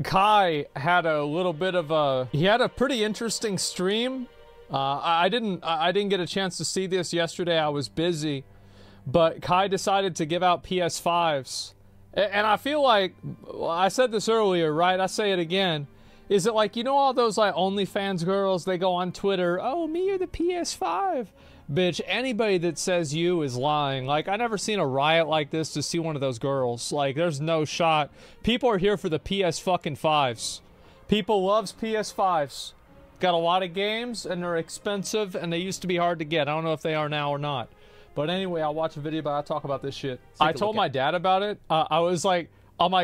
Kai had a little bit of a, he had a pretty interesting stream. I didn't get a chance to see this yesterday. I was busy, but Kai decided to give out PS5s. And I feel like, well, I said this earlier, right? I say it again. Is it like, you know, all those like OnlyFans girls, they go on Twitter, oh, me or the PS5? Bitch, anybody that says you is lying. Like, I never seen a riot like this to see one of those girls. Like, there's no shot. People are here for the PS fucking 5s. People loves PS5s. Got a lot of games, and they're expensive, and they used to be hard to get. I don't know if they are now or not. But anyway, I'll watch a video about it. I talk about this shit. I told my dad about it. I was like,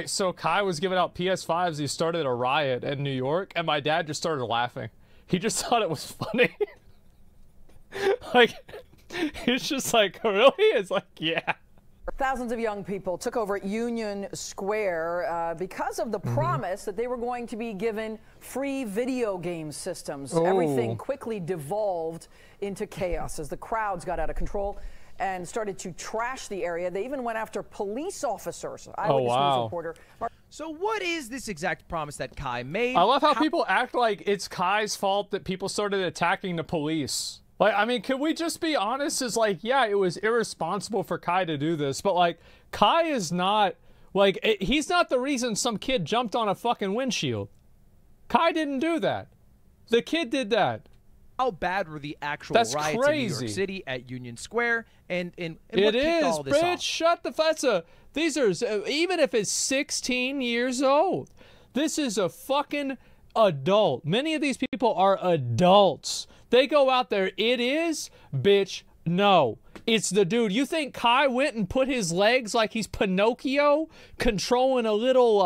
so Kai was giving out PS5s. He started a riot in New York, and my dad just started laughing. He just thought it was funny. Like, it's just like, really? It's like, yeah. Thousands of young people took over Union Square because of the promise that they were going to be given free video game systems. Everything quickly devolved into chaos as the crowds got out of control and started to trash the area. They even went after police officers. Eyewitness News reporter. So what is this exact promise that Kai made? I love how people act like it's Kai's fault that people started attacking the police. Like, I mean, can we just be honest? Is like, yeah, it was irresponsible for Kai to do this, but like, Kai is not, like, he's not the reason some kid jumped on a fucking windshield. Kai didn't do that. The kid did that. How bad were the actual riots in New York City at Union Square? And what kicked all this off? Shut the fuck. These are, even if it's 16 years old, this is a fucking adult. Many of these people are adults. They go out there. It is, bitch, no. It's the dude. You think Kai went and put his legs like he's Pinocchio controlling a little,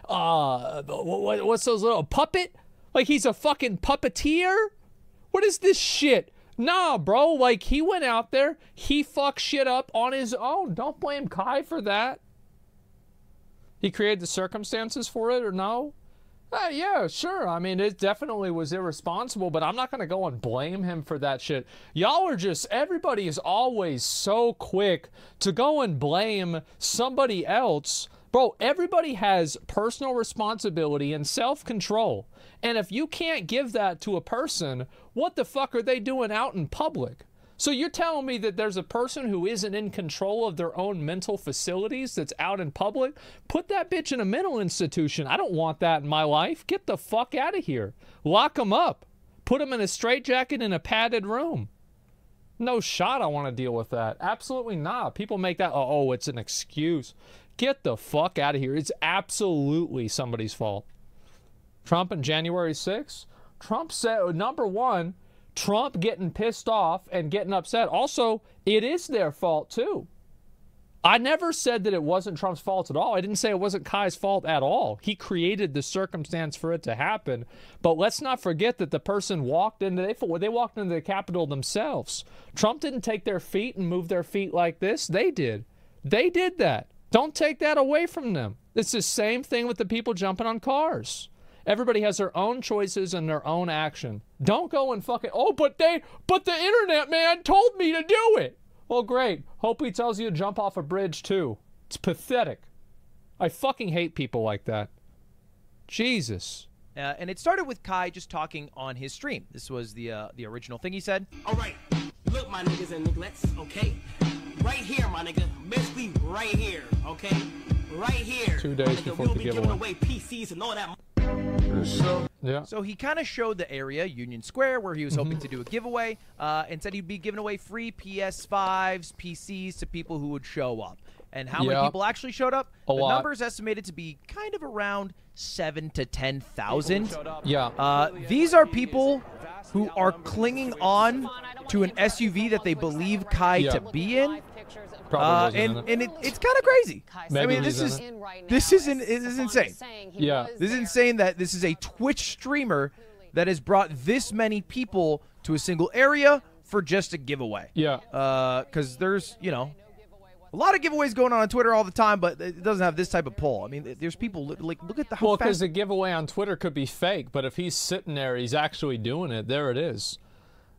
what's those little puppet? Like he's a fucking puppeteer? What is this shit? Nah, bro. Like, he went out there. He fucked shit up on his own. Don't blame Kai for that. He created the circumstances for it, or no? Yeah, sure. I mean, it definitely was irresponsible, but I'm not going to go and blame him for that shit. Y'all are just, everybody is always so quick to go and blame somebody else. Bro, everybody has personal responsibility and self-control. And if you can't give that to a person, what the fuck are they doing out in public? So you're telling me that there's a person who isn't in control of their own mental facilities that's out in public? Put that bitch in a mental institution. I don't want that in my life. Get the fuck out of here. Lock them up. Put them in a straitjacket in a padded room. No shot I want to deal with that. Absolutely not. People make that, oh, it's an excuse. Get the fuck out of here. It's absolutely somebody's fault. Trump on January 6th? Trump said, number one, Trump getting pissed off and getting upset. Also, it is their fault too. I never said that it wasn't Trump's fault at all. I didn't say it wasn't Kai's fault at all. He created the circumstance for it to happen. But let's not forget that the person walked into, they walked into the Capitol themselves. Trump didn't take their feet and move their feet like this. They did. They did that. Don't take that away from them. It's the same thing with the people jumping on cars. Everybody has their own choices and their own action. Don't go and fucking, oh, but the internet man told me to do it. Well, great. Hope he tells you to jump off a bridge too. It's pathetic. I fucking hate people like that. Jesus. And it started with Kai just talking on his stream. This was the original thing he said. All right, look, my niggas and nigglets, okay? Right here, my nigga. Basically, right here, okay? Right here. 2 days before the giveaway. We'll be giving away PCs and all that. So he kind of showed the area, Union Square, where he was hoping to do a giveaway, and said he'd be giving away free PS5s, PCs to people who would show up. And how many people actually showed up? The number is estimated to be kind of around 7,000 to 10,000. Yeah. These are people who are clinging on to an SUV that they believe Kai to be in. And it's kind of crazy. I mean, this is insane. Yeah. This is insane that this is a Twitch streamer that has brought this many people to a single area for just a giveaway. Yeah. Because there's, you know, a lot of giveaways going on Twitter all the time, but it doesn't have this type of pull. I mean, there's people, like, look at the how well, because the giveaway on Twitter could be fake, but if he's sitting there, he's actually doing it. There it is.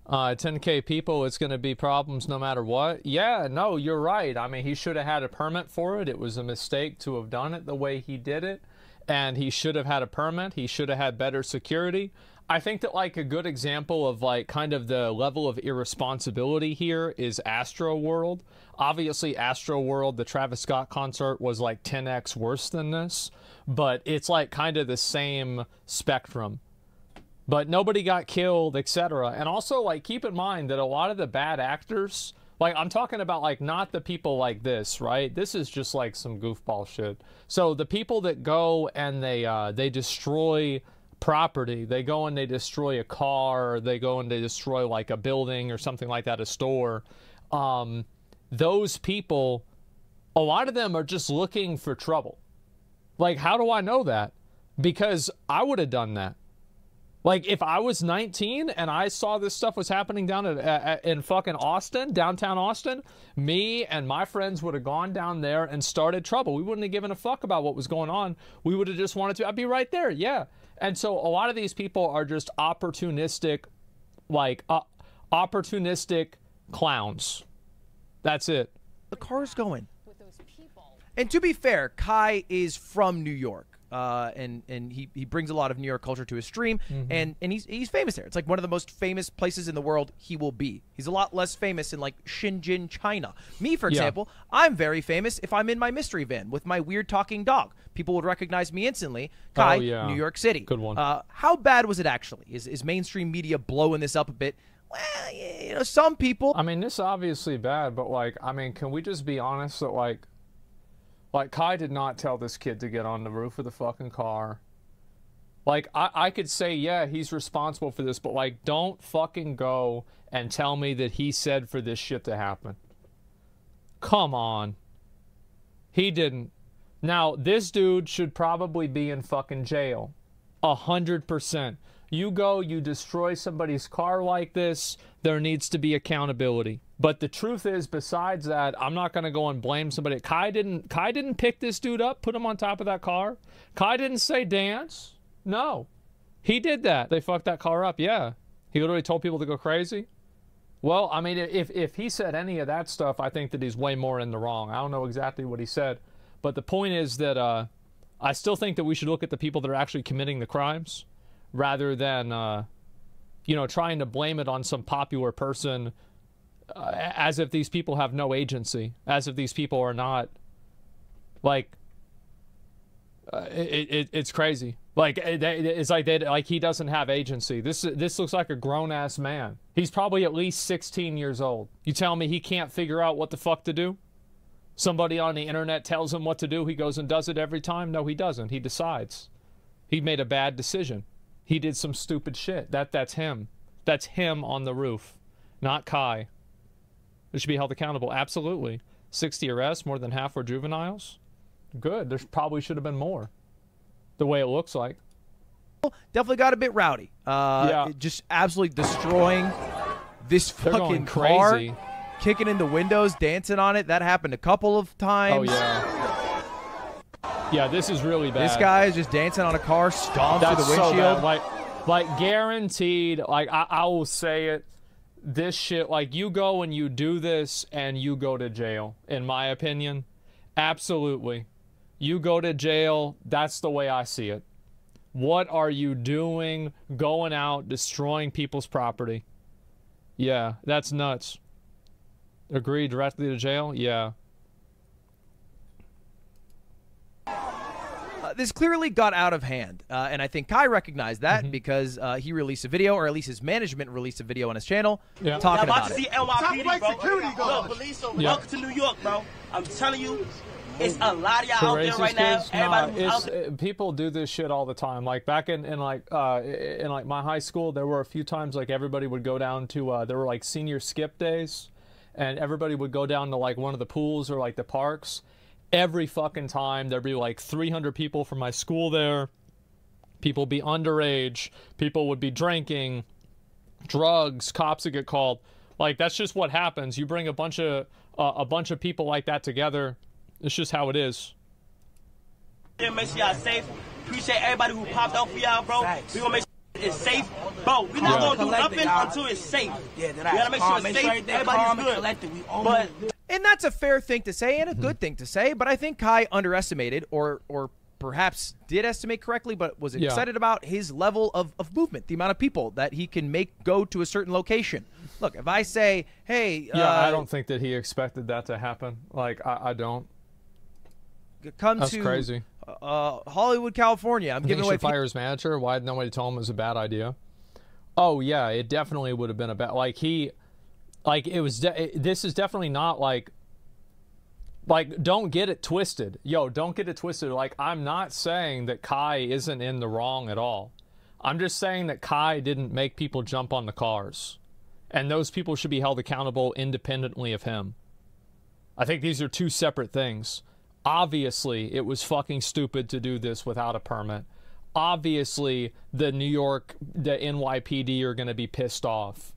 10K people, it's going to be problems no matter what. Yeah, no, you're right. I mean, he should have had a permit for it. It was a mistake to have done it the way he did it. and he should have had a permit. He should have had better security. I think that like a good example of like kind of the level of irresponsibility here is Astroworld. Obviously Astroworld, the Travis Scott concert, was like 10x worse than this, but it's like kind of the same spectrum. But nobody got killed, etc. And also like keep in mind that a lot of the bad actors, like I'm talking about like not the people like this, right? This is just like some goofball shit. So the people that go and they destroy property, they go and they destroy a car, or they go and they destroy like a building or something like that, a store. Those people, a lot of them are just looking for trouble. Like, how do I know that? Because I would have done that. Like, if I was 19 and I saw this stuff was happening down in fucking Austin, downtown Austin, me and my friends would have gone down there and started trouble. We wouldn't have given a fuck about what was going on. We would have just wanted to, I'd be right there, yeah. And so a lot of these people are just opportunistic, like, opportunistic clowns. That's it. The car's going. With those people. And to be fair, Kai is from New York. And he brings a lot of New York culture to his stream, and he's famous there. It's like one of the most famous places in the world he will be. He's a lot less famous in like Shenzhen, China. Me, for example, I'm very famous if I'm in my mystery van with my weird talking dog. People would recognize me instantly. Kai, New York City. Good one. How bad was it actually? Is mainstream media blowing this up a bit? Well, you know, some people. I mean, this is obviously bad, but like, I mean, can we just be honest that like Kai did not tell this kid to get on the roof of the fucking car. Like, I could say, yeah, he's responsible for this, but like, don't fucking go and tell me that he said for this shit to happen. Come on. He didn't. Now, this dude should probably be in fucking jail. 100%. You go, you destroy somebody's car like this, there needs to be accountability. But the truth is, besides that, I'm not going to go and blame somebody. Kai didn't pick this dude up, put him on top of that car. Kai didn't say dance. No. He did that. They fucked that car up, yeah. He literally told people to go crazy. Well, I mean, if he said any of that stuff, I think that he's way more in the wrong. I don't know exactly what he said. But the point is that I still think that we should look at the people that are actually committing the crimes rather than, you know, trying to blame it on some popular person as if these people have no agency, as if these people are not, like, it's crazy. Like, it's like he doesn't have agency. This looks like a grown-ass man. He's probably at least 16 years old. You tell me he can't figure out what the fuck to do? Somebody on the internet tells him what to do, he goes and does it every time? No, he doesn't. He decides. He made a bad decision. He did some stupid shit. That's him. That's him on the roof, not Kai. They should be held accountable. Absolutely. 60 arrests, more than half were juveniles. Good. There probably should have been more, the way it looks like. Definitely got a bit rowdy. Yeah. Just absolutely destroying this fucking car. Crazy. Kicking in the windows, dancing on it. That happened a couple of times. Oh, yeah. Yeah, this is really bad. This guy is just dancing on a car, stomped through the windshield. So bad. Like guaranteed, like I will say it, this shit, like you go and you do this and you go to jail, in my opinion. Absolutely. You go to jail, that's the way I see it. What are you doing going out, destroying people's property? Yeah, that's nuts. Agree directly to jail? Yeah. This clearly got out of hand, and I think Kai recognized that because he released a video, or at least his management released a video on his channel talking about it. NYPD, bro. Look, police, welcome to New York, bro. I'm telling you, it's a lot of y'all out there right now. People do this shit all the time. Like back in my high school, there were a few times like everybody would go down to there were like senior skip days, and everybody would go down to like one of the pools or like the parks. Every fucking time there'd be like 300 people from my school there. People would be underage. People would be drinking, drugs. Cops would get called. Like that's just what happens. You bring a bunch of people like that together. It's just how it is. Yeah, make sure y'all safe. Appreciate everybody who popped up for y'all, bro. We gonna make sure it's safe, bro. We're not gonna do nothing until it's safe. Yeah, we gotta make sure it's safe. Everybody's good. But and that's a fair thing to say and a good thing to say, but I think Kai underestimated or perhaps did estimate correctly, but was excited about his level of movement, the amount of people that he can make go to a certain location. Look, if I say, hey... I don't think that he expected that to happen. Like, I don't. That's crazy. Hollywood, California. I'm giving away... fire his manager? Why did nobody tell him it was a bad idea? Oh, yeah, it definitely would have been a bad... Like, it was... this is definitely not, like, don't get it twisted. Yo, don't get it twisted. Like, I'm not saying that Kai isn't in the wrong at all. I'm just saying that Kai didn't make people jump on the cars. And those people should be held accountable independently of him. I think these are two separate things. Obviously, it was fucking stupid to do this without a permit. Obviously, the NYPD are going to be pissed off.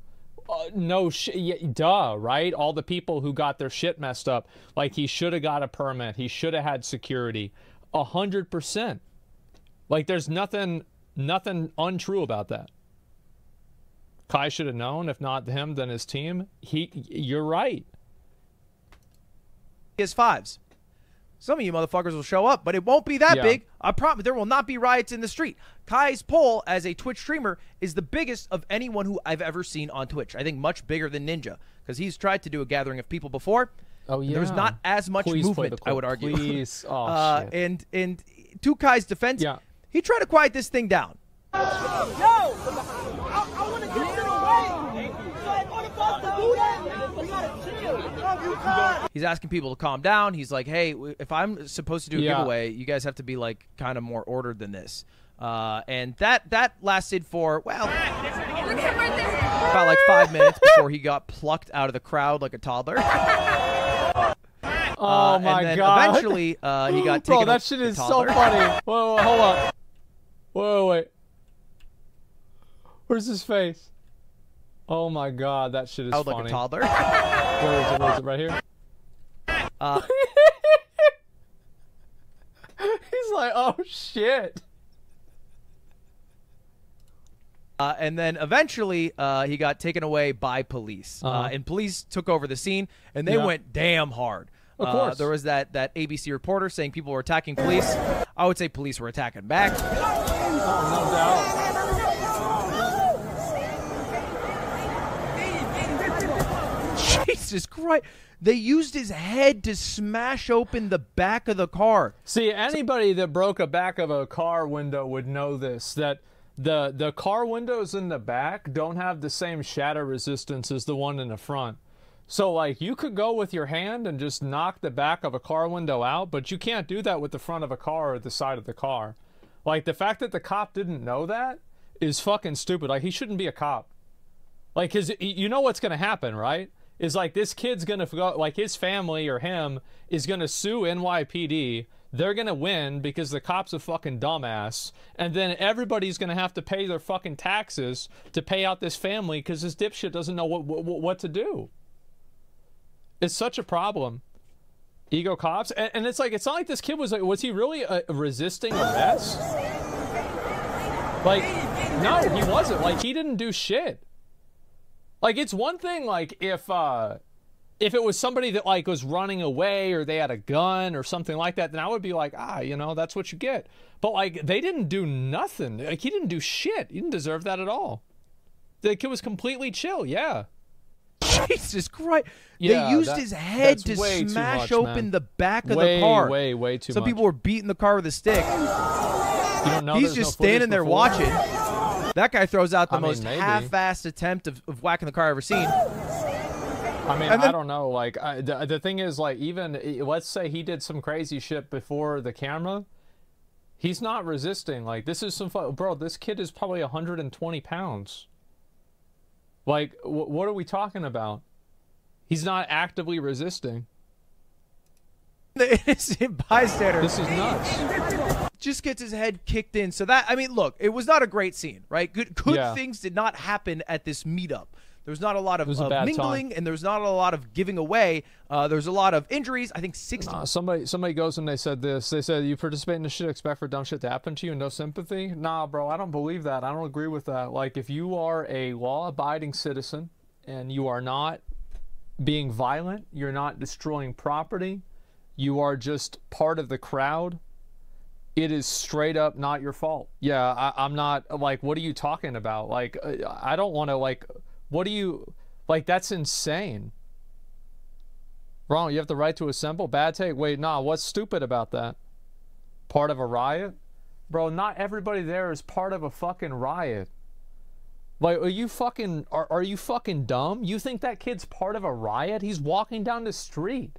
Duh, right? All the people who got their shit messed up. Like, he should have got a permit. He should have had security. 100%. Like, there's nothing untrue about that. Kai should have known. If not him, then his team. You're right. PS5s. Some of you motherfuckers will show up, but it won't be that big. I promise there will not be riots in the street. Kai's poll as a Twitch streamer is the biggest of anyone who I've ever seen on Twitch. I think much bigger than Ninja, because he's tried to do a gathering of people before. Oh, yeah. There's not as much movement, I would argue. Please. Oh, shit. And to Kai's defense, he tried to quiet this thing down. Yo! I want to get to the way! So in order for us to do that, we gotta chill. He's asking people to calm down. He's like, hey, if I'm supposed to do a giveaway, you guys have to be like kind of more ordered than this. And that lasted for, well, about like 5 minutes before he got plucked out of the crowd like a toddler. Oh my and then God. Eventually, he got taken. Bro, that shit is so funny. Whoa, hold up. Wait. Where's his face? Oh my God, that shit is funny. Like a toddler. Where is it? Right here? He's like, oh shit. And then eventually, he got taken away by police. And police took over the scene, and they went damn hard. Of course. There was that ABC reporter saying people were attacking police. I would say police were attacking back. Oh, no doubt. Jesus Christ. They used his head to smash open the back of the car. See, anybody that broke a back of a car window would know this, that the car windows in the back don't have the same shatter resistance as the one in the front. So, like, you could go with your hand and just knock the back of a car window out, but you can't do that with the front of a car or the side of the car. Like, the fact that the cop didn't know that is fucking stupid. Like, he shouldn't be a cop. Like, 'cause you know what's going to happen, right? Is like this kid's going to go, like his family or him is going to sue NYPD. They're going to win because the cop's a fucking dumbass. And then everybody's going to have to pay their fucking taxes to pay out this family because this dipshit doesn't know what to do. It's such a problem. Ego cops. And it's like, it's not like this kid was like, was he really resisting arrest? Like, no, he wasn't. Like, he didn't do shit. Like, it's one thing, like, if it was somebody that, like, was running away or they had a gun or something like that, then I would be like, you know, that's what you get. But, like, they didn't do nothing. Like, he didn't do shit. He didn't deserve that at all. The kid was completely chill, yeah. Jesus Christ. They used his head to smash open the back of the car. Way too much. Some people were beating the car with a stick. You don't know. He's just standing there watching. That guy throws out the most half-assed attempt of whacking the car I've ever seen. I mean, I don't know. Like, the thing is, like, even let's say he did some crazy shit before the camera, he's not resisting. Like, this is some bro. This kid is probably 120 pounds. Like, what are we talking about? He's not actively resisting. The innocent bystander. This is nuts. Just gets his head kicked in. So that, I mean, look, it was not a great scene, right? Good things did not happen at this meetup. There was not a lot of mingling, and there was not a lot of giving away. There was a lot of injuries. I think 60. Somebody goes and they said this. They said, you participate in this shit, expect for dumb shit to happen to you, no sympathy? Nah, bro, I don't believe that. I don't agree with that. Like, if you are a law-abiding citizen and you are not being violent, you're not destroying property, you are just part of the crowd, It is straight up not your fault. Yeah, I'm not, like, what are you talking about? Like, I don't want to, like, what do you, like, that's insane. Wrong, you have the right to assemble? Bad take. Wait, nah, what's stupid about that? Part of a riot? Bro, not everybody there is part of a fucking riot. Like, are you fucking dumb? You think that kid's part of a riot? He's walking down the street.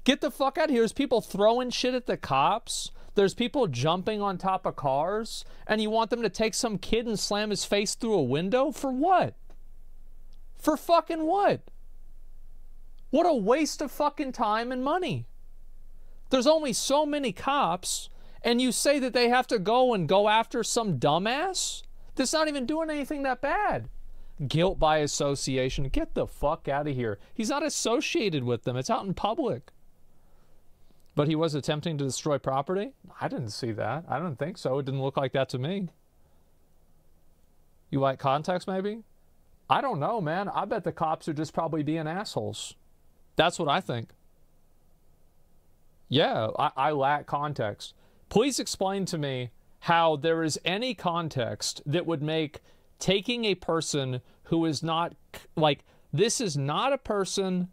Get the fuck out of here. There's people throwing shit at the cops. There's people jumping on top of cars. And you want them to take some kid and slam his face through a window? For what? For fucking what? What a waste of fucking time and money. There's only so many cops, and you say that they have to go after some dumbass that's not even doing anything that bad. Guilt by association. Get the fuck out of here. He's not associated with them. It's out in public. But he was attempting to destroy property? I didn't see that. I don't think so. It didn't look like that to me. You like context, maybe? I don't know, man. I bet the cops are just probably being assholes. That's what I think. Yeah, I lack context. Please explain to me how there is any context that would make taking a person who is not, like, this is not a person,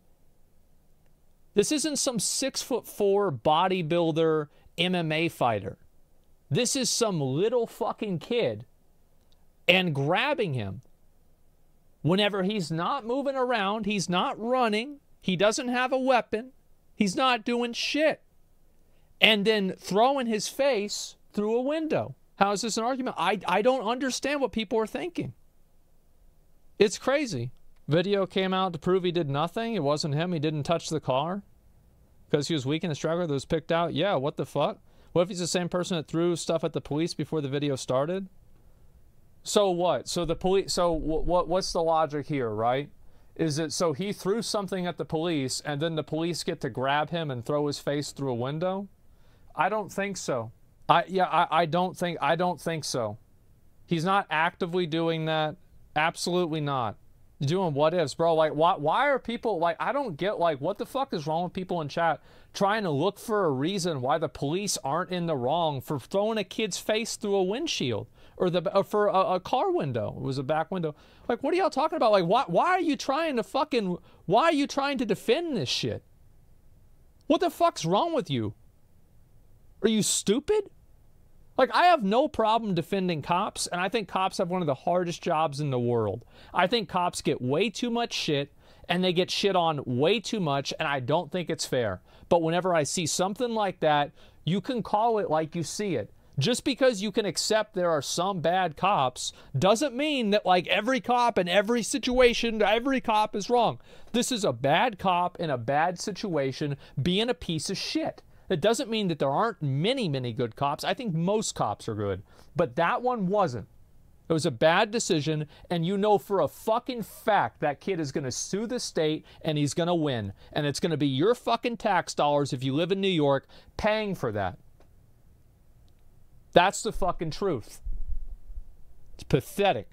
this isn't some 6'4" bodybuilder MMA fighter. This is some little fucking kid, and grabbing him whenever he's not moving around, he's not running, he doesn't have a weapon, he's not doing shit, and then throwing his face through a window. How is this an argument? I don't understand what people are thinking. It's crazy. Video came out to prove he did nothing. It wasn't him. He didn't touch the car because he was weak in the struggle that was picked out. Yeah, what the fuck? What if he's the same person that threw stuff at the police before the video started? So what? So the police, so what's the logic here, right? Is it so he threw something at the police and then the police get to grab him and throw his face through a window? I don't think so. I don't think so. He's not actively doing that. Absolutely not. You're doing what ifs, bro. Like, why are people, like, I don't get, like, what the fuck is wrong with people in chat trying to look for a reason why the police aren't in the wrong for throwing a kid's face through a windshield or for a car window. It was a back window. Like, what are y'all talking about? Like, why are you trying to defend this shit? What the fuck's wrong with you? Are you stupid? Like, I have no problem defending cops, and I think cops have one of the hardest jobs in the world. I think cops get way too much shit, and they get shit on way too much, and I don't think it's fair. But whenever I see something like that, you can call it like you see it. Just because you can accept there are some bad cops doesn't mean that, like, every cop in every situation, every cop is wrong. This is a bad cop in a bad situation being a piece of shit. It doesn't mean that there aren't many, many good cops. I think most cops are good. But that one wasn't. It was a bad decision, and you know for a fucking fact that kid is going to sue the state, and he's going to win. And it's going to be your fucking tax dollars, if you live in New York, paying for that. That's the fucking truth. It's pathetic.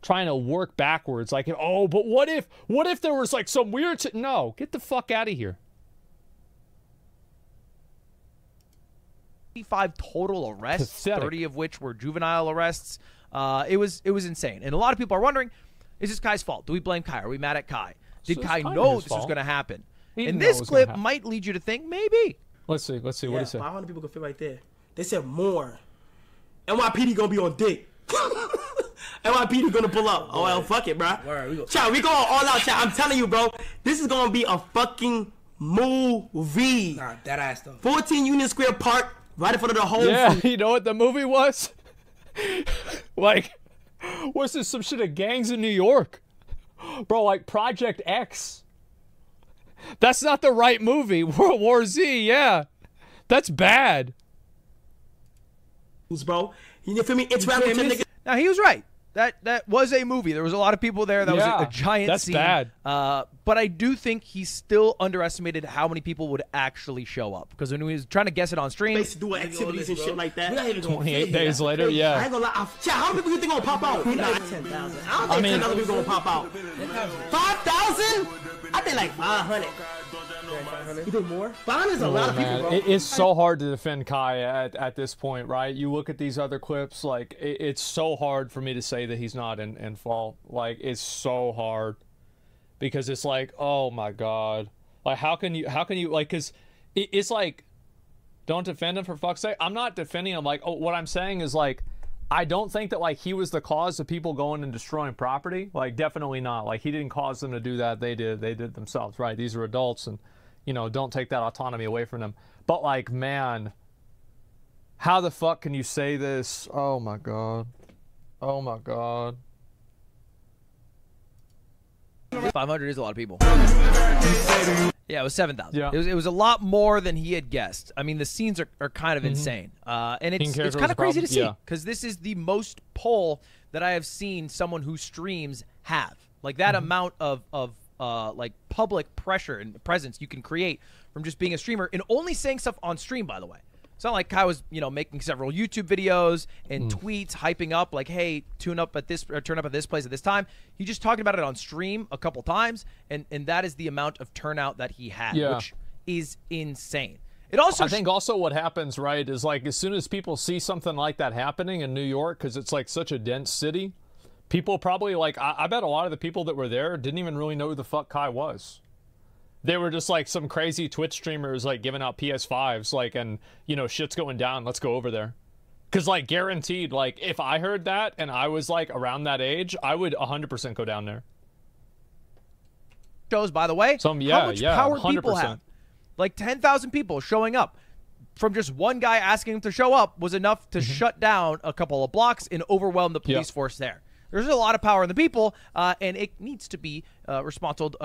Trying to work backwards, like, oh, but what if there was, like, some weird... No, get the fuck out of here. 5 total arrests, Pathetic. 30 of which were juvenile arrests. It was insane. And a lot of people are wondering, is this Kai's fault? Do we blame Kai? Are we mad at Kai? Did Kai know this was going to happen? And this clip might lead you to think maybe. Let's see. What do you say? 500 people can fit right there. They said more. NYPD going to be on dick. NYPD going to pull up. Oh, well, fuck it, bro. Chat, we going all out, chat. I'm telling you, bro. This is going to be a fucking movie. Nah, that ass though. 14 Union Square Park. Right in front of the whole you know what the movie was? Like, what's this, some shit of gangs in New York? Bro, like Project X. That's not the right movie. World War Z, yeah. That's bad. Bro, you feel me? Interact with niggas. Now, he was right. That was a movie. There was a lot of people there. That was a giant scene. That's bad. But I do think he still underestimated how many people would actually show up. Because when he was trying to guess it on stream, to do activities and shit like that. 28 days later, yeah. I ain't gonna lie. Chat, how many people you think gonna pop out? 10,000. I don't think 10,000 people gonna pop out. 5,000? I think like 500. 500. He did more. 500 is a lot of people, bro. It's so hard to defend Kai at this point, right? You look at these other clips, like it's so hard for me to say that he's not in fault. Like it's so hard because it's like, oh my god, like how can you like, because it's like, don't defend him for fuck's sake. I'm not defending him. Like, what I'm saying is like, I don't think that like he was the cause of people going and destroying property. Like definitely not. Like he didn't cause them to do that. They did themselves, right? These are adults, and you know, don't take that autonomy away from them. But like, man, how the fuck can you say this? Oh my god. Oh my god. 500 is a lot of people. Yeah, it was 7,000. Yeah. It was a lot more than he had guessed. I mean, the scenes are kind of insane. And it's kind of crazy to see, because this is the most pull that I have seen someone who streams have. Like that amount of like public pressure and presence you can create from just being a streamer and only saying stuff on stream, by the way. It's not like Kai was, you know, making several YouTube videos and tweets hyping up like, hey, tune up at this or turn up at this place at this time. He just talking about it on stream a couple times, and that is the amount of turnout that he had, which is insane. It also, I think also what happens, right, is like as soon as people see something like that happening in New York, because it's like such a dense city, people probably like, I bet a lot of the people that were there didn't even really know who the fuck Kai was. They were just like some crazy Twitch streamers like giving out PS5s, like, and you know, shit's going down, let's go over there. Because like guaranteed, like if I heard that and I was like around that age, I would 100% go down there. Shows, by the way, how much power 100%. People have. Like 10,000 people showing up from just one guy asking him to show up was enough to shut down a couple of blocks and overwhelm the police force there. There's a lot of power in the people, and it needs to be handled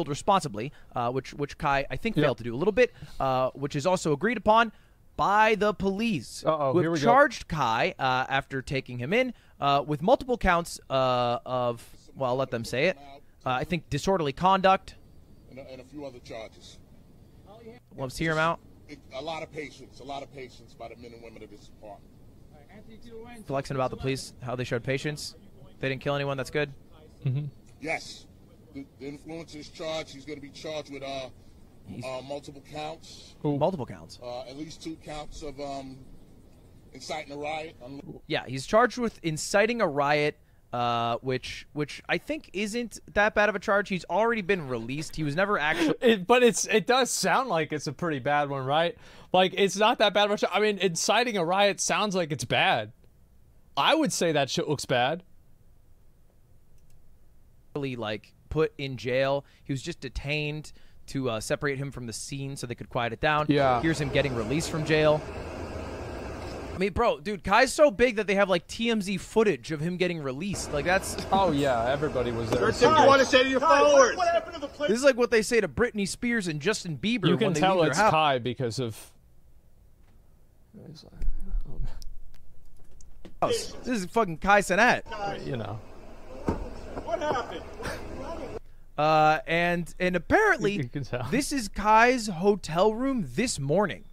responsibly, which Kai, I think, failed to do a little bit, which is also agreed upon by the police, who have charged Kai after taking him in with multiple counts of, well, I'll let them say it, I think disorderly conduct. And a few other charges. Let's hear him out. A lot of patience by the men and women of this department. Flexing about the police, how they showed patience. They didn't kill anyone. That's good. Yes. The influencer is charged. He's going to be charged with multiple counts. Multiple counts. At least 2 counts of inciting a riot. Yeah, he's charged with inciting a riot, which I think isn't that bad of a charge. He's already been released. He was never actually. But it does sound like it's a pretty bad one, right? Like it's not that bad of a charge. I mean, inciting a riot sounds like it's bad. I would say that shit looks bad. Like put in jail. He was just detained to separate him from the scene so they could quiet it down. Yeah. Here's him getting released from jail. I mean, bro, dude, Kai's so big that they have like TMZ footage of him getting released. Like that's. Oh yeah, everybody was there. What do you want to say to your followers? What happened to the place? This is like what they say to Britney Spears and Justin Bieber. You can when they tell leave it's their house. Kai because of. This is fucking Kai Cenat. You know. What happened? And apparently this is Kai's hotel room this morning.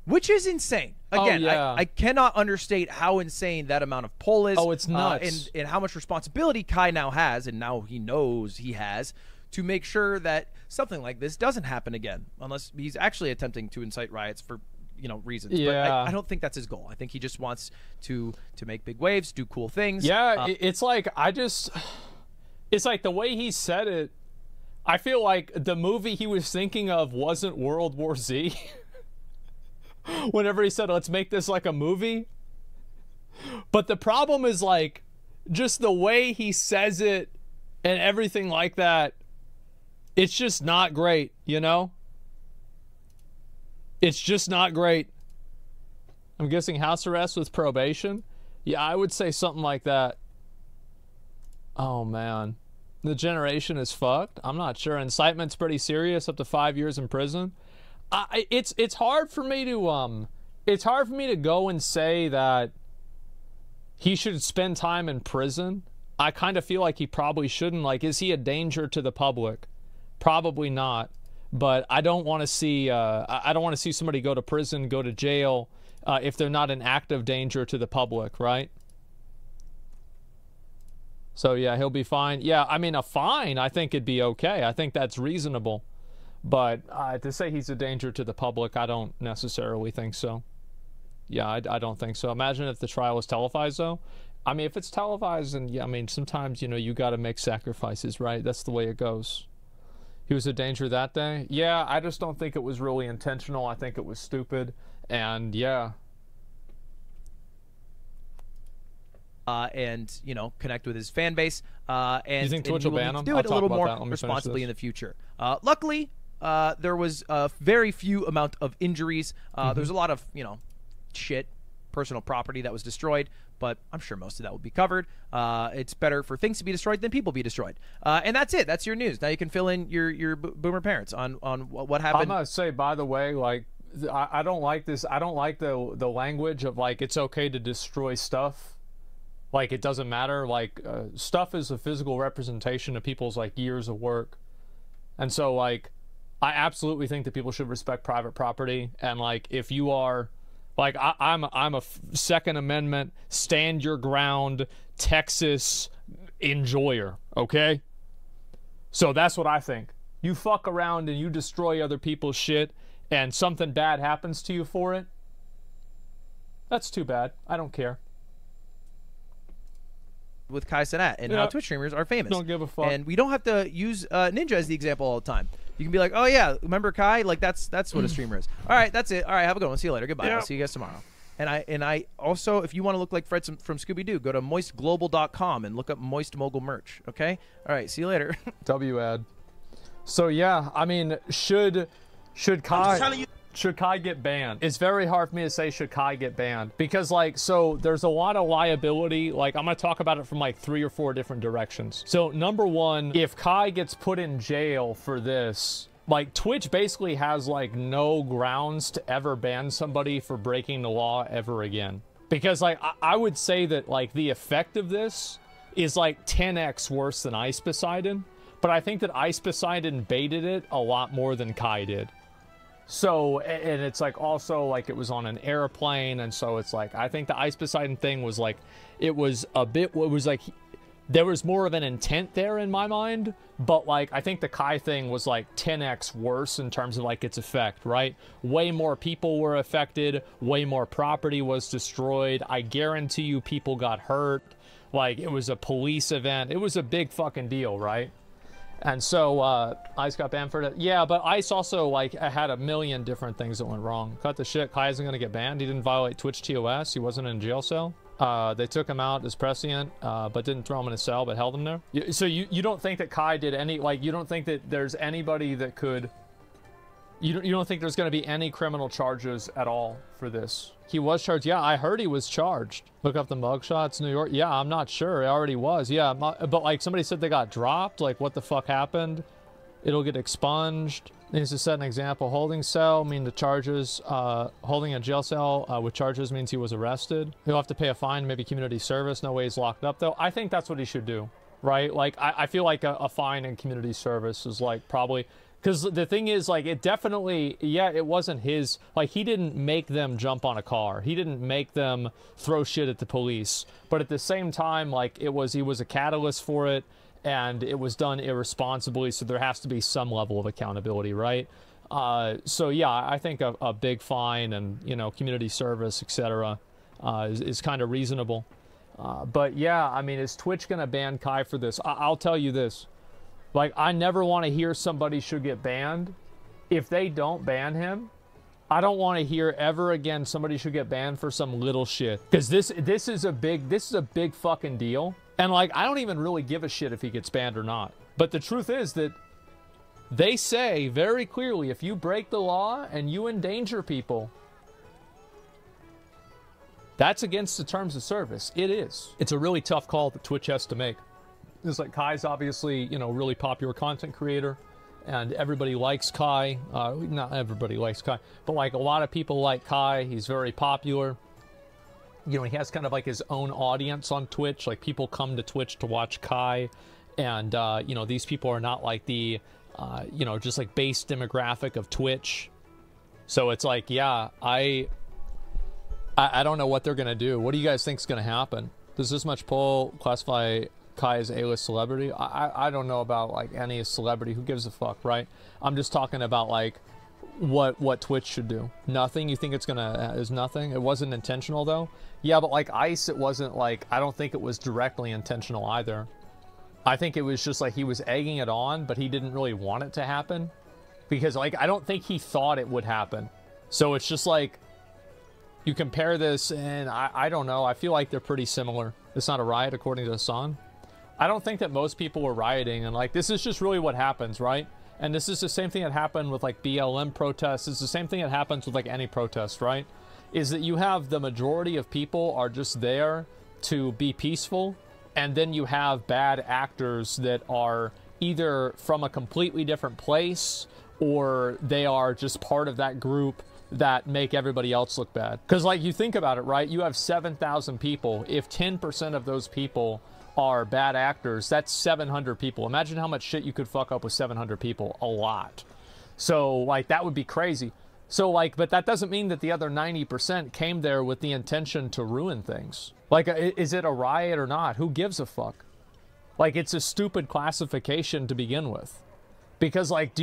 Which is insane. Again, I cannot understate how insane that amount of pull is. Oh, it's nuts. And how much responsibility Kai now has, and now he knows he has, to make sure that something like this doesn't happen again, unless he's actually attempting to incite riots for, you know, reasons. Yeah. But I don't think that's his goal. I think he just wants to make big waves, do cool things. Yeah, it's like it's like the way he said it, I feel like the movie he was thinking of wasn't World War Z. Whenever he said, let's make this like a movie. But the problem is like just the way he says it and everything like that. It's just not great, you know? It's just not great. I'm guessing house arrest with probation? Yeah, I would say something like that. Oh, man. The generation is fucked. I'm not sure. Incitement's pretty serious, up to 5 years in prison. It's hard for me to go and say that he should spend time in prison. I kind of feel like he probably shouldn't. Like, is he a danger to the public? Probably not. But I don't want to see somebody go to prison, go to jail, if they're not an active danger to the public, right? So yeah, he'll be fine. Yeah, I mean, a fine, I think it'd be okay. I think that's reasonable. But to say he's a danger to the public, I don't necessarily think so. Yeah, I don't think so. Imagine if the trial was televised, though. I mean, if it's televised, and yeah, I mean, sometimes, you know, you got to make sacrifices, right? That's the way it goes. He was a danger that day? Yeah, I just don't think it was really intentional. I think it was stupid. And yeah. And, you know, connect with his fan base. And you think Twitch will ban him? Do it a little more responsibly in the future. Luckily, there was a very few amount of injuries. There's a lot of, you know, personal property that was destroyed, but I'm sure most of that will be covered. It's better for things to be destroyed than people be destroyed. And that's it. That's your news. Now you can fill in your boomer parents on what happened. I'm gonna say, by the way, like, I don't like this. I don't like the language of, like, it's okay to destroy stuff. Like, it doesn't matter. Like, stuff is a physical representation of people's, like, years of work. And so, like, I absolutely think that people should respect private property. And, like, if you are, like, I'm a Second Amendment, stand your ground, Texas enjoyer, okay? So that's what I think. You fuck around and you destroy other people's shit and something bad happens to you for it, that's too bad. I don't care. With Kai Cenat and how Twitch streamers are famous. Don't give a fuck. And we don't have to use Ninja as the example all the time. You can be like, oh yeah, remember Kai? Like that's what a streamer is. All right, that's it. All right, have a good one. See you later. Goodbye. I'll see you guys tomorrow. And I also, if you want to look like Fred from Scooby-Doo, go to moistglobal.com and look up Moist Mogul merch. Okay. All right. See you later. W-ad. So yeah, I mean, should Kai get banned? It's very hard for me to say should Kai get banned because, like, so there's a lot of liability. Like, I'm gonna talk about it from like 3 or 4 different directions. So number one, if Kai gets put in jail for this, like, Twitch basically has like no grounds to ever ban somebody for breaking the law ever again. Because, like, I would say that, like, the effect of this is like 10x worse than Ice Poseidon, but I think that Ice Poseidon baited it a lot more than Kai did. So, and it's like also like it was on an airplane, and so it's like, I think the Ice Poseidon thing was like, it was a bit, it was like, there was more of an intent there in my mind, but like, I think the Kai thing was like 10x worse in terms of like its effect, right? Way more people were affected, way more property was destroyed, I guarantee you people got hurt, like it was a police event, it was a big fucking deal, right? And so, Ice got banned for that. Yeah, but Ice also, like, had a million different things that went wrong. Cut the shit. Kai isn't going to get banned. He didn't violate Twitch TOS. He wasn't in a jail cell. They took him out as prescient, but didn't throw him in a cell, but held him there. So you don't think that Kai did any, like, you don't think that there's anybody that could, you don't think there's going to be any criminal charges at all for this? He was charged. Yeah, I heard he was charged. Look up the mugshots, New York. Yeah, I'm not sure. It already was. Yeah, but like somebody said they got dropped. Like, what the fuck happened? It'll get expunged. Needs to set an example. Holding cell mean the charges. Holding a jail cell with charges means he was arrested. He'll have to pay a fine, maybe community service. No way he's locked up though. I think that's what he should do, right? Like, I feel like a fine and community service is like probably. Because the thing is, like, it definitely, yeah, it wasn't his, like, he didn't make them jump on a car. He didn't make them throw shit at the police. But at the same time, like, he was a catalyst for it, and it was done irresponsibly, so there has to be some level of accountability, right? So, yeah, I think a big fine and, you know, community service, etc., is kind of reasonable. But, yeah, I mean, is Twitch going to ban Kai for this? I'll tell you this. Like, I never want to hear somebody should get banned. If they don't ban him, I don't want to hear ever again somebody should get banned for some little shit. Because this is a big fucking deal. And, like, I don't even really give a shit if he gets banned or not. But the truth is that they say very clearly, if you break the law and you endanger people, that's against the terms of service. It is. It's a really tough call that Twitch has to make. It's like Kai's obviously, you know, really popular content creator, and everybody likes Kai. Not everybody likes Kai, but like a lot of people like Kai. He's very popular. You know, he has kind of like his own audience on Twitch. Like, people come to Twitch to watch Kai, and you know, these people are not like the, you know, just like base demographic of Twitch. So it's like, yeah, I don't know what they're gonna do. What do you guys think is gonna happen? Does this much poll classify Kai is A-list celebrity. I don't know about like any celebrity. Who gives a fuck, right? I'm just talking about like what Twitch should do. Nothing. You think it's gonna is nothing? It wasn't intentional though. Yeah, but like Ice, it wasn't like, I don't think it was directly intentional either. I think it was just like he was egging it on, but he didn't really want it to happen because like I don't think he thought it would happen. So it's just like you compare this, and I don't know. I feel like they're pretty similar. It's not a riot, according to Hassan. I don't think that most people were rioting, and like this is just really what happens, right? And this is the same thing that happened with like BLM protests. It's the same thing that happens with like any protest, right? Is that you have the majority of people are just there to be peaceful, and then you have bad actors that are either from a completely different place or they are just part of that group that make everybody else look bad. Because like you think about it, right? You have 7,000 people. If 10% of those people are bad actors, that's 700 people. Imagine how much shit you could fuck up with 700 people. A lot. So like that would be crazy. So like, but that doesn't mean that the other 90% came there with the intention to ruin things. Like, is it a riot or not? Who gives a fuck? Like, it's a stupid classification to begin with. Because like,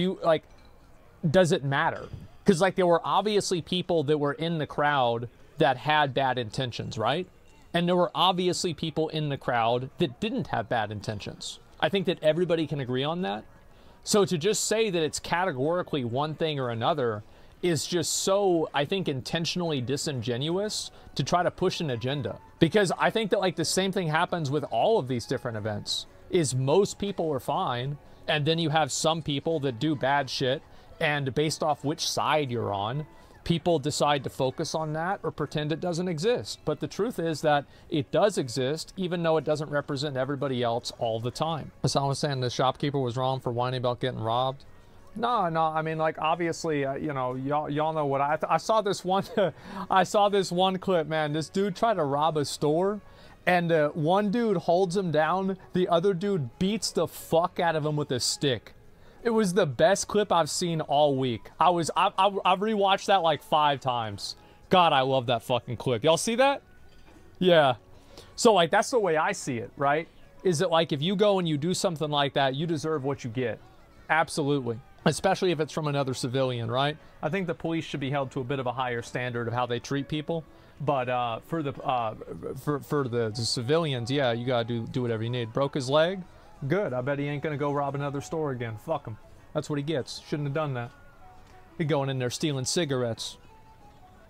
does it matter? Because like there were obviously people that were in the crowd that had bad intentions, right? And there were obviously people in the crowd that didn't have bad intentions. I think that everybody can agree on that. So to just say that it's categorically one thing or another is just so, I think, intentionally disingenuous to try to push an agenda. Because I think that like the same thing happens with all of these different events, is most people are fine, and then you have some people that do bad shit, and based off which side you're on, people decide to focus on that or pretend it doesn't exist. But the truth is that it does exist, even though it doesn't represent everybody else all the time. Hassan was saying the shopkeeper was wrong for whining about getting robbed. No, I mean, like, obviously, you know, y'all know what I saw this one, I saw this one clip, man. This dude tried to rob a store, and one dude holds him down, the other dude beats the fuck out of him with a stick. It was the best clip I've seen all week. I've rewatched that like 5 times. God, I love that fucking clip. Y'all see that? Yeah. So, like, that's the way I see it, right? Is that, like, if you go and you do something like that, you deserve what you get. Absolutely. Especially if it's from another civilian, right? I think the police should be held to a bit of a higher standard of how they treat people. But for the civilians, yeah, you gotta do whatever you need. Broke his leg? Good. I bet he ain't gonna go rob another store again. Fuck him. That's what he gets. Shouldn't have done that. He going in there stealing cigarettes.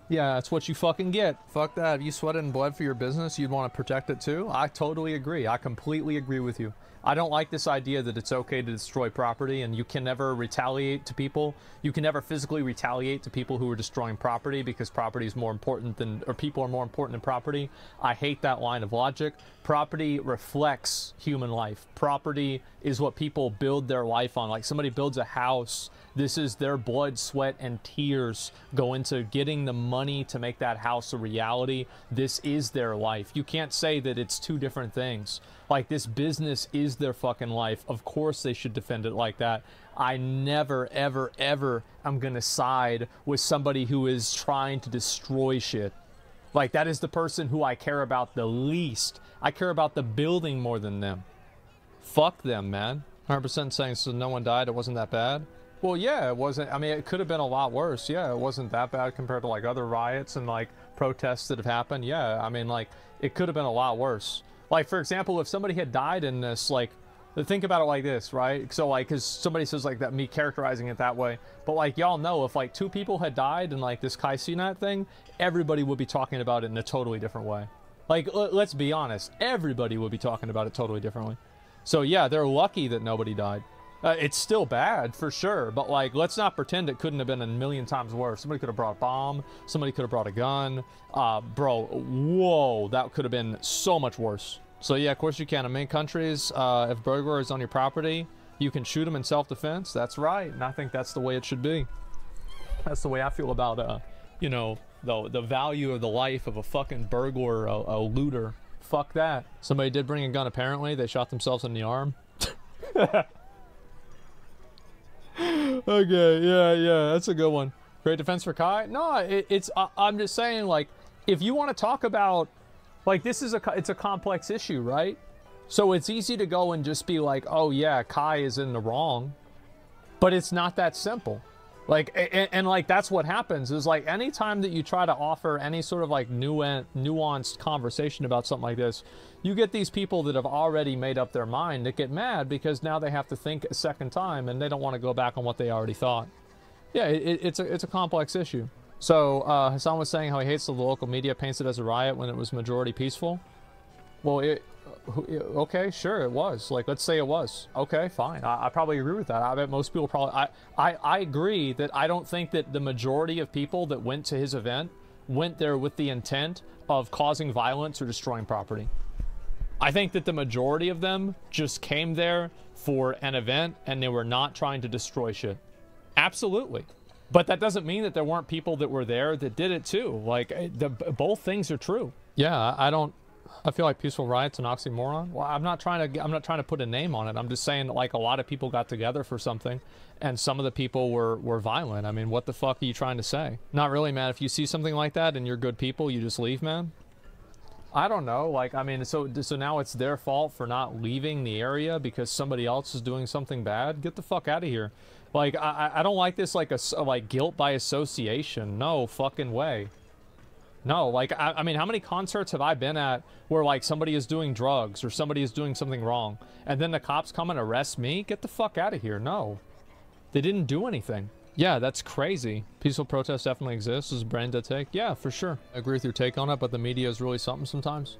Yeah, that's what you fucking get. Fuck that. If you sweated and bled for your business, you'd want to protect it too? I totally agree. I completely agree with you. I don't like this idea that it's okay to destroy property and you can never retaliate to people. You can never physically retaliate to people who are destroying property because property is more important than, or people are more important than property. I hate that line of logic. Property reflects human life. Property is what people build their life on. Like somebody builds a house, this is their blood, sweat, and tears go into getting the money to make that house a reality. This is their life. You can't say that it's two different things. Like, this business is their fucking life. Of course they should defend it like that. I never, ever, ever am gonna side with somebody who is trying to destroy shit. Like, that is the person who I care about the least. I care about the building more than them. Fuck them, man. 100% saying so no one died, it wasn't that bad. Well, yeah, it wasn't. I mean, it could have been a lot worse. Yeah, it wasn't that bad compared to, like, other riots and, like, protests that have happened. Yeah, I mean, like, it could have been a lot worse. Like, for example, if somebody had died in this, like, think about it like this, right? So, like, because somebody says, like, that me characterizing it that way. But, like, y'all know, if, like, 2 people had died in, like, this Kai Cenat thing, everybody would be talking about it in a totally different way. Like, let's be honest. Everybody would be talking about it totally differently. So, yeah, they're lucky that nobody died. It's still bad, for sure. But, like, let's not pretend it couldn't have been a million times worse. Somebody could have brought a bomb. Somebody could have brought a gun. Bro, whoa, that could have been so much worse. So, yeah, of course you can. In many countries, if burglar is on your property, you can shoot him in self-defense. That's right. And I think that's the way it should be. That's the way I feel about, you know, the value of the life of a fucking burglar, a looter. Fuck that. Somebody did bring a gun, apparently. They shot themselves in the arm. Okay, yeah, that's a good one. Great defense for Kai? No, I'm just saying, like, if you want to talk about, like, it's a complex issue, right? So it's easy to go and just be like, oh yeah, Kai is in the wrong. But it's not that simple. Like, and like, that's what happens is like, anytime that you try to offer any sort of like nuanced conversation about something like this, you get these people that have already made up their mind that get mad because now they have to think a second time and they don't want to go back on what they already thought. Yeah, it's a complex issue. So Hassan was saying how he hates the local media paints it as a riot when it was majority peaceful. Well, okay, sure, it was. Like, let's say it was. Okay, fine. I probably agree with that. I bet most people probably... I agree that I don't think that the majority of people that went to his event went there with the intent of causing violence or destroying property. I think that the majority of them just came there for an event and they were not trying to destroy shit. Absolutely. But that doesn't mean that there weren't people that were there that did it too. Like, both things are true. Yeah, I feel like peaceful riot's an oxymoron. Well, I'm not trying to put a name on it. I'm just saying, like, a lot of people got together for something, and some of the people were violent. I mean, what the fuck are you trying to say? Not really, man. If you see something like that and you're good people, you just leave, man. I don't know. Like, I mean, so now it's their fault for not leaving the area because somebody else is doing something bad? Get the fuck out of here. Like, I don't like this, like, like guilt by association. No fucking way. No, like, I mean, how many concerts have I been at where, like, somebody is doing drugs or somebody is doing something wrong, and then the cops come and arrest me? Get the fuck out of here. No. They didn't do anything. Yeah, that's crazy. Peaceful protest definitely exists. Is brain dead take? Yeah, for sure. I agree with your take on it, but the media is really something sometimes.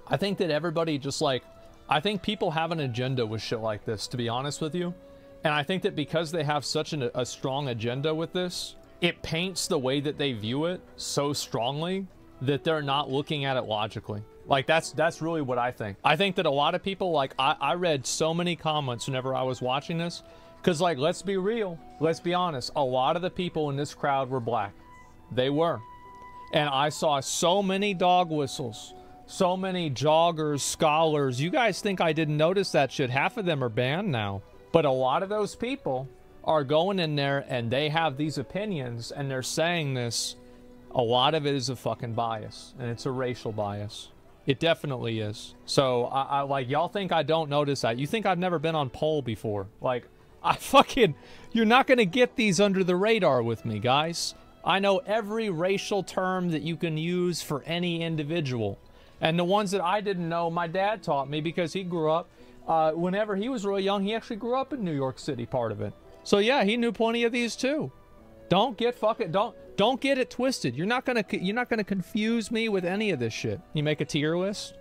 I think that everybody just, like, I think people have an agenda with shit like this, to be honest with you. And I think that because they have such a strong agenda with this, it paints the way that they view it so strongly that they're not looking at it logically. Like, that's really what I think. I think that a lot of people, like, I read so many comments whenever I was watching this, because, like, let's be real, let's be honest, a lot of the people in this crowd were black. They were. And I saw so many dog whistles, so many joggers, scholars. You guys think I didn't notice that shit? Half of them are banned now. But a lot of those people are going in there and they have these opinions and they're saying this. A lot of it is a fucking bias, and it's a racial bias. It definitely is. So I like, y'all think I don't notice that. You think I've never been on poll before. Like, you're not gonna get these under the radar with me, guys. I know every racial term that you can use for any individual. And the ones that I didn't know, my dad taught me because he grew up, whenever he was really young, he actually grew up in New York City, part of it. So yeah, he knew plenty of these too. Don't get it twisted. You're not gonna confuse me with any of this shit. You make a tier list?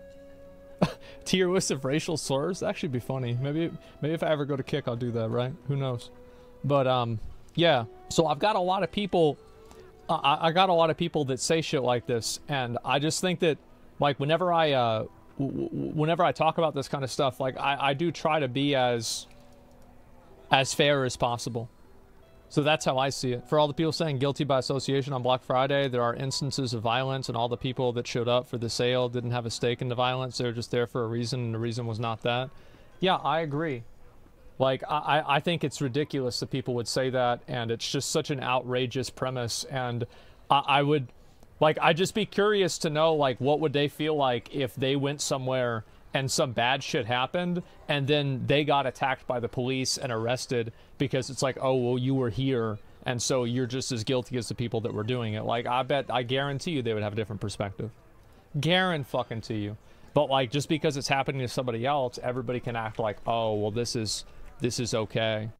Tier list of racial slurs? That should be funny. Maybe if I ever go to Kick, I'll do that, right? Who knows? But yeah. So I've got a lot of people. I got a lot of people that say shit like this, and I just think that, like, whenever I talk about this kind of stuff, like, I do try to be as fair as possible. So that's how I see it. For all the people saying guilty by association on Black Friday, there are instances of violence, and all the people that showed up for the sale didn't have a stake in the violence. They were just there for a reason, and the reason was not that. Yeah, I agree. Like, I think it's ridiculous that people would say that, and it's just such an outrageous premise. And I'd just be curious to know, like, what would they feel like if they went somewhere and some bad shit happened, and then they got attacked by the police and arrested because it's like, oh, well, you were here, and so you're just as guilty as the people that were doing it. Like, I guarantee you they would have a different perspective. Guarantee you. But, like, just because it's happening to somebody else, everybody can act like, oh, well, this is okay.